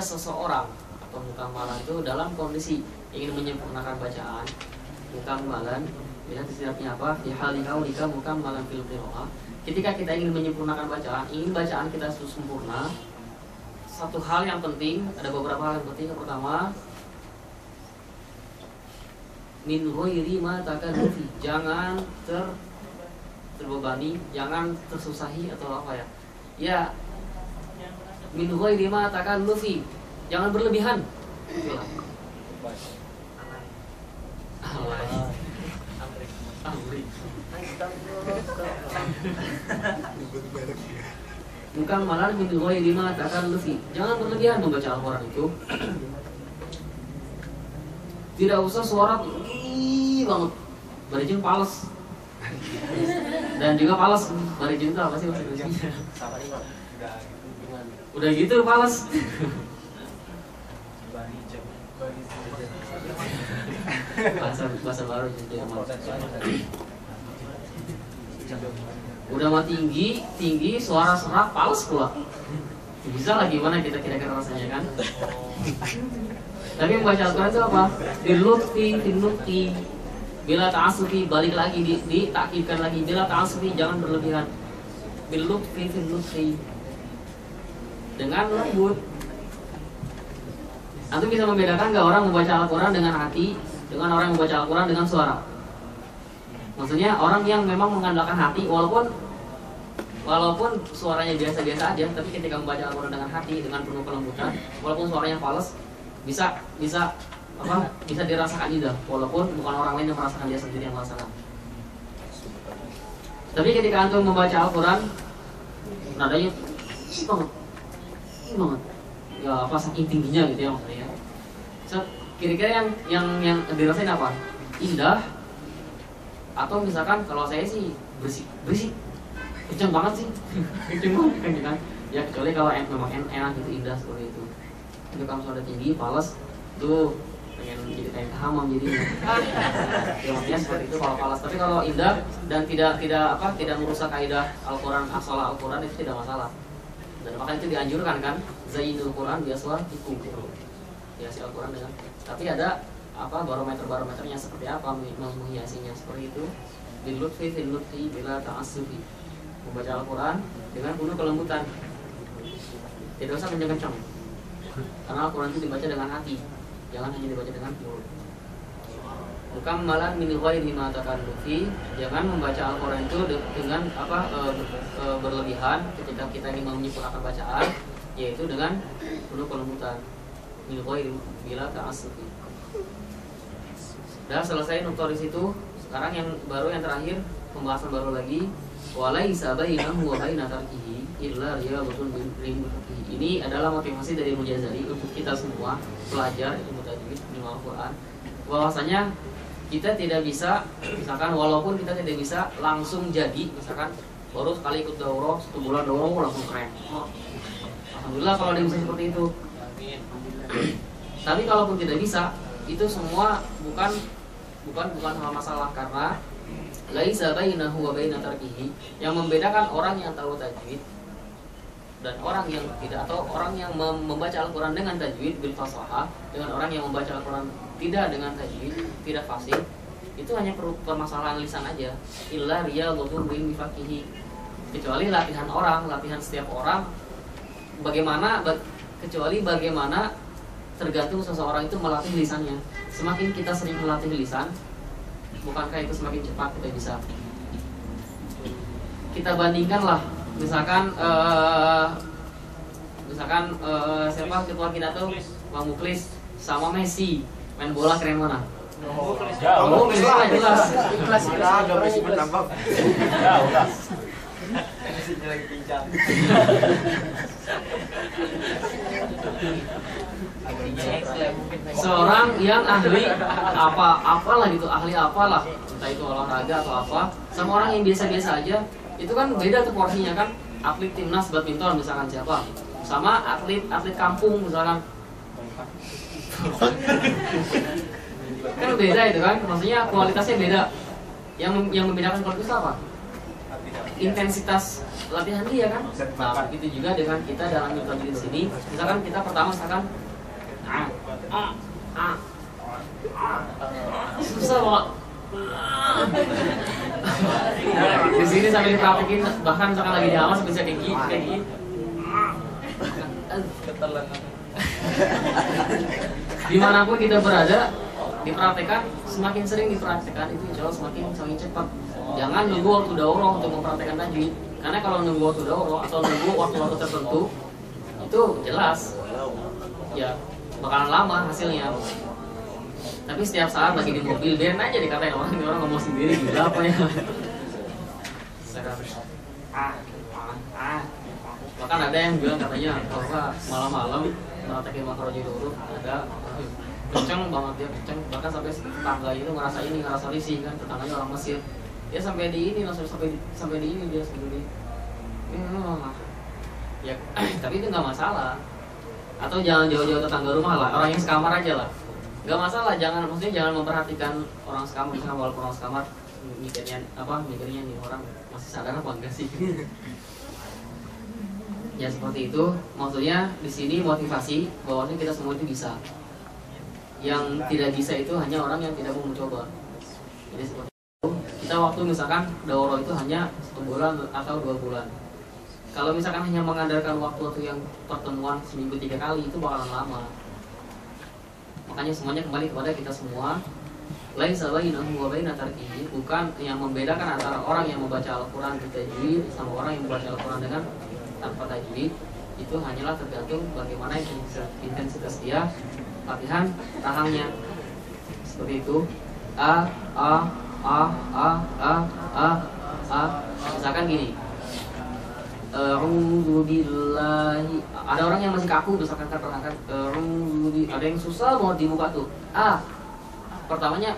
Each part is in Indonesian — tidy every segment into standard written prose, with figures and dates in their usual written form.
seseorang atau mukamalan itu dalam kondisi ingin menyempurnakan bacaan, mukamalan ya istilahnya apa? Fi hali qaulika mukamalan fil qiraah. Ketika kita ingin menyempurnakan bacaan, ingin bacaan kita sempurna, satu hal yang penting, ada beberapa hal yang penting. Yang pertama, min ghairi ma takallufi, jangan terbebani, jangan tersusahi atau apa ya? Ya, min ghairi ma takallufi, jangan berlebihan. Itulah. Bukan malah min ghairi ma takallufi, jangan berlebihan membaca Al-Qur'an itu. Tidak usah suara tinggi banget, barijeng pales. Dan juga pales, barijeng itu apa sih bahasa Indonesia? Udah gitu pales. bahasa baru jadi udah mah tinggi suara serak pales pula. Bisa lah gimana kita kira-kira rasanya kan? Tapi membaca Al-Quran itu apa? Dilutfi, bila ta'asufi, balik lagi ditakibkan lagi, bila ta'asufi, jangan berlebihan. Dilutfi, dengan lembut. Antum bisa membedakan nggak orang membaca Al-Quran dengan hati, dengan orang yang membaca Al-Quran dengan suara? Maksudnya orang yang memang mengandalkan hati, walaupun suaranya biasa-biasa aja, tapi ketika membaca Al-Quran dengan hati, dengan penuh kelembutan, walaupun suaranya fals, bisa dirasakan juga, walaupun bukan orang lain yang merasakan, dia sendiri yang merasakan. Tapi ketika antum membaca Al-Quran, nadanya banget, ya apa saking tingginya gitu ya maksudnya. Kira-kira yang dirasain apa? Indah, atau misalkan kalau saya sih berisik, kenceng banget sih, kenceng banget kan? Ya kecuali kalau memang enak gitu, indah seperti itu. Tapi kalau sudah tinggi, pales, tuh pengen jadi kayak hamam jadinya. Ya maksudnya seperti itu kalau pales. Tapi kalau indah dan tidak merusak kaidah Al-Quran, asal Al-Quran itu tidak masalah. Dan makanya itu dianjurkan kan, zainul Quran biaswatikum, hiasi Al-Quran dengan. Tapi ada barometernya seperti apa menghiasinya seperti itu. Bilutfi bila ta'assufi, membaca Al-Quran dengan penuh kelembutan, tidak usah kencang-kencang. Karena Al-Quran itu dibaca dengan hati, jangan hanya dibaca dengan mulut. Mukammalan min ghairi ma takallufi, jangan membaca Al-Quran itu dengan berlebihan ketika kita ingin menyempurnakan bacaan, yaitu dengan penuh kelembutan. Min ghairi bila ta'assufi. Dah selesai nukta di situ. Sekarang yang terakhir, pembahasan baru lagi. Walaisa bainahu wa baina tarkihi illa riyadhatun bil fiqh. Ini adalah motivasi dari Mujazari untuk kita semua pelajar ilmu tajwid di Al-Qur'an. Bahwasanya kita tidak bisa, misalkan walaupun kita tidak bisa langsung jadi, misalkan baru sekali ikut daurah, 1 bulan daurah langsung keren. Alhamdulillah kalau ada yang bisa seperti itu. Tapi kalaupun tidak bisa, itu semua bukan hal masalah, karena laisa bainahu wa baina tarkihi, yang membedakan orang yang tahu tajwid dan orang yang tidak, atau orang yang membaca Al-Quran dengan tajwid bil fasahah dengan orang yang membaca Al-Quran tidak dengan tajwid, tidak fasih, itu hanya permasalahan lisan aja. Illa riyadhatun bil fiqh, kecuali latihan setiap orang bagaimana tergantung seseorang itu melatih lisannya. Semakin kita sering melatih lisan, bukankah itu semakin cepat kita bisa? Kita bandingkanlah, misalkan siapa ketua kita tuh, Bang Muklis sama Messi, main bola keren mana? Jauh. Messi lah jelas. Ikhlas agak Messi bertambah. Jauh. Messi lagi pincang. Seorang yang ahli apalah gitu, entah itu olahraga atau apa, sama orang yang biasa-biasa aja, itu kan beda tuh porsinya kan. Atlet timnas badminton misalkan siapa, sama atlet kampung misalkan, kan beda itu kan, maksudnya kualitasnya beda. Yang membedakan kualitas apa? intensitas latihan dia kan. Nah, begitu juga dengan kita dalam metode di sini. Misalkan kita pertama susah banget. Di sini sambil dipraktekin, bahkan misalkan lagi di amas bisa kayak gini. Dimanapun kita berada, dipraktekkan, semakin sering dipraktekkan itu insya Allah semakin cepat. Jangan nunggu waktu daurah untuk mempraktekkan tajwid, karena kalau nunggu waktu daurah atau nunggu waktu-waktu tertentu itu jelas ya bakalan lama hasilnya. Tapi setiap saat lagi di mobil, biarin aja dikatain orang ngomong sendiri gila apa ya. Bahkan ada yang bilang katanya bahwa malam-malam mempraktekin makroji huruf ada kenceng banget dia kenceng, bahkan sampai tetangga itu ngerasa risih kan, tetangganya orang Mesir. Dia sampai di ini langsung sampai di ini dia sendiri. Ya, tapi itu nggak masalah. Atau jangan jauh-jauh tetangga rumah lah, orang yang sekamar aja lah. Nggak masalah, maksudnya jangan memperhatikan orang sekamar, misalnya walaupun orang sekamar mikirnya nih orang masih sadar apa enggak sih? Ya seperti itu, maksudnya di sini motivasi bahwasanya kita semua itu bisa. Yang tidak bisa itu hanya orang yang tidak mau mencoba. Jadi seperti itu, kita waktu misalkan daurah itu hanya 1 bulan atau 2 bulan. Kalau misalkan hanya mengandalkan waktu yang pertemuan seminggu 3 kali itu bakalan lama. Makanya semuanya kembali kepada kita semua. Laisa bainahu wa baina tarkihi, bukan yang membedakan antara orang yang membaca Al-Qur'an bertajwid sama orang yang membaca Al-Qur'an dengan tanpa tajwid. Itu hanyalah tergantung bagaimana intensitas dia latihan rahangnya. Seperti itu. A. Misalkan gini. Billahi. Ada orang yang masih kaku misalkan katakan ada yang susah banget dibuka tuh. Pertamanya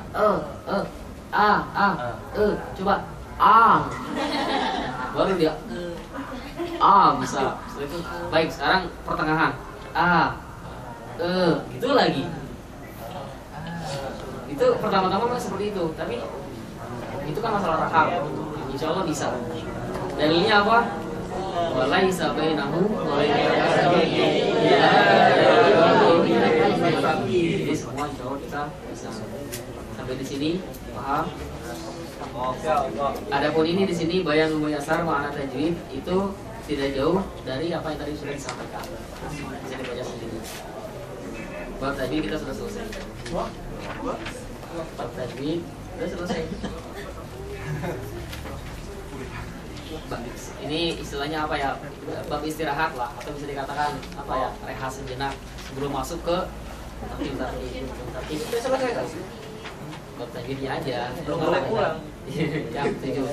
coba baru dia bisa. Setelah itu baik, sekarang pertengahan gitu lagi. Itu pertama-tama memang seperti itu, tapi itu kan masalah rahang. Insya Allah bisa. Dalilnya apa? Walaisa bainahu wa baina Jadi semua insya Allah kita bisa. Sampai di sini paham? Adapun ini di sini bayan muyasar makna tajwid itu tidak jauh dari apa yang tadi sudah disampaikan. Bisa dibaca sendiri. Bab tajwid kita sudah selesai. Bab tajwid sudah selesai. Ini istilahnya apa ya? Bab istirahat lah, atau bisa dikatakan apa ya? Rehat sejenak sebelum masuk ke tertib. Itu selesai kan? Bab tajwidnya aja. Belum boleh pulang. Ya, setuju.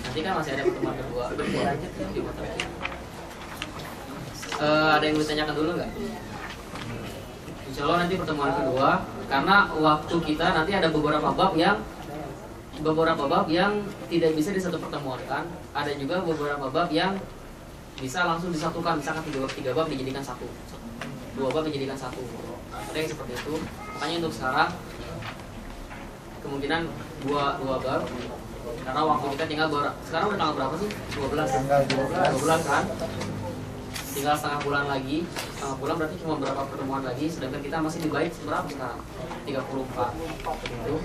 Nanti kan masih ada pertemuan kedua. Lanjut di tertib. Ada yang mau ditanyakan dulu nggak? Insya Allah nanti pertemuan kedua, karena waktu kita nanti ada beberapa bab yang tidak bisa di satu pertemuan kan. Ada juga beberapa bab yang bisa langsung disatukan, misalkan 3 bab dijadikan satu, 2 bab dijadikan satu. Ada yang seperti itu. Makanya untuk sekarang kemungkinan 2 bab, karena waktu kita tinggal sekarang udah tanggal berapa sih? 12 kan? Tinggal setengah bulan lagi. Setengah bulan berarti cuma berapa pertemuan lagi. Sedangkan kita masih di bait berapa sekarang? 34 itu.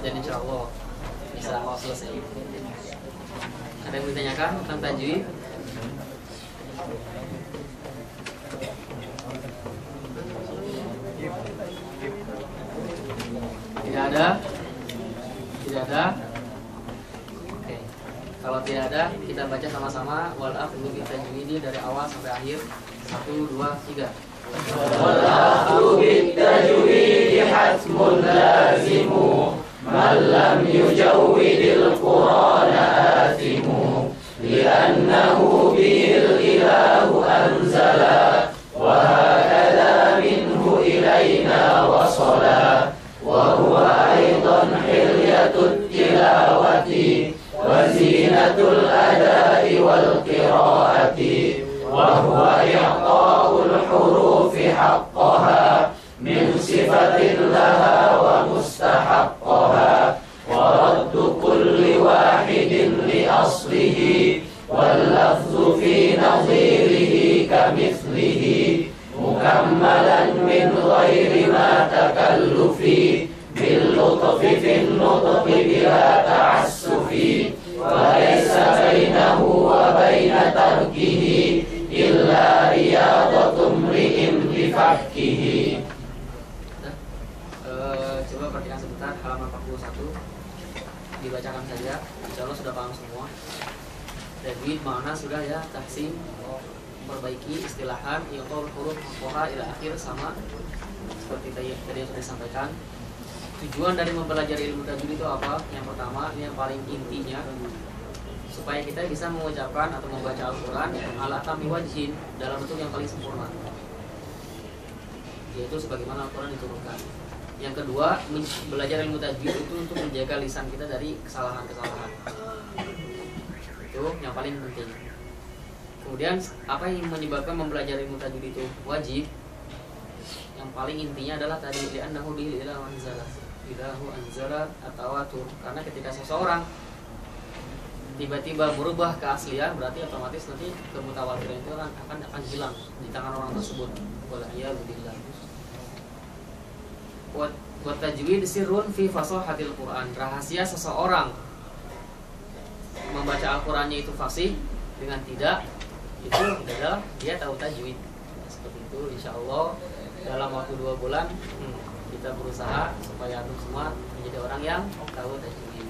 Dan insya Allah bisa selesai. Ada yang ditanyakan tentang tajwid? Tidak ada? Oke. Kalau tidak ada, kita baca sama-sama wal akhlu bi tajwidi dari awal sampai akhir. 1, 2, 3. Wal akhlu bi tajwidi hasmun lazimu man lam yujawwidil Qur'ana athimu li'annahu bihil ilahu anzala wa hakadha minhu ilayna wasala wa huwa aidan hilyatut tilawati wa zinatul adai wal qiraati wa huwa i'ta'ul hurufi haqqaha min sifatin laha wa mustahaqqaha wa raddu kulli wahidin li mukammalan min ghairi ma takallufi bil lutfi fin nutqi bila ta'assufi wa laysa bainahu wa baina tarkihi illa riyadatum ri'im bifakkihi. Coba perhatikan sebentar halaman 41, dibacakan saja. Insya Allah sudah paham semua. Tajwid mana sudah ya, tahsin, memperbaiki istilahan, iqol huruf muqaha ila akhir sama seperti tadi yang sudah disampaikan. Tujuan dari mempelajari ilmu tajwid itu apa? Yang pertama, ini yang paling intinya, supaya kita bisa mengucapkan atau membaca Al-Quran ala tammi wajhin, dalam bentuk yang paling sempurna, yaitu sebagaimana Al-Quran diturunkan. Yang kedua, belajar ilmu tajwid itu untuk menjaga lisan kita dari kesalahan-kesalahan. Itu yang paling penting. Kemudian apa yang menyebabkan mempelajari ilmu tajwid itu wajib? Yang paling intinya adalah tadi li'annahu bi'ila anzala, bi'lahu anzala at-tawatur. Karena ketika seseorang tiba-tiba berubah keaslian, berarti otomatis nanti kemutawatiran itu akan hilang di tangan orang tersebut. Waliyadzubillah. Wa tajwid sirrun fi fasahatil Quran. Rahasia seseorang membaca Al-Qurannya itu fasih dengan tidak, itu adalah dia tahu tajwid. Seperti itu, insya Allah dalam waktu 2 bulan kita berusaha supaya antum semua menjadi orang yang tahu tajwid.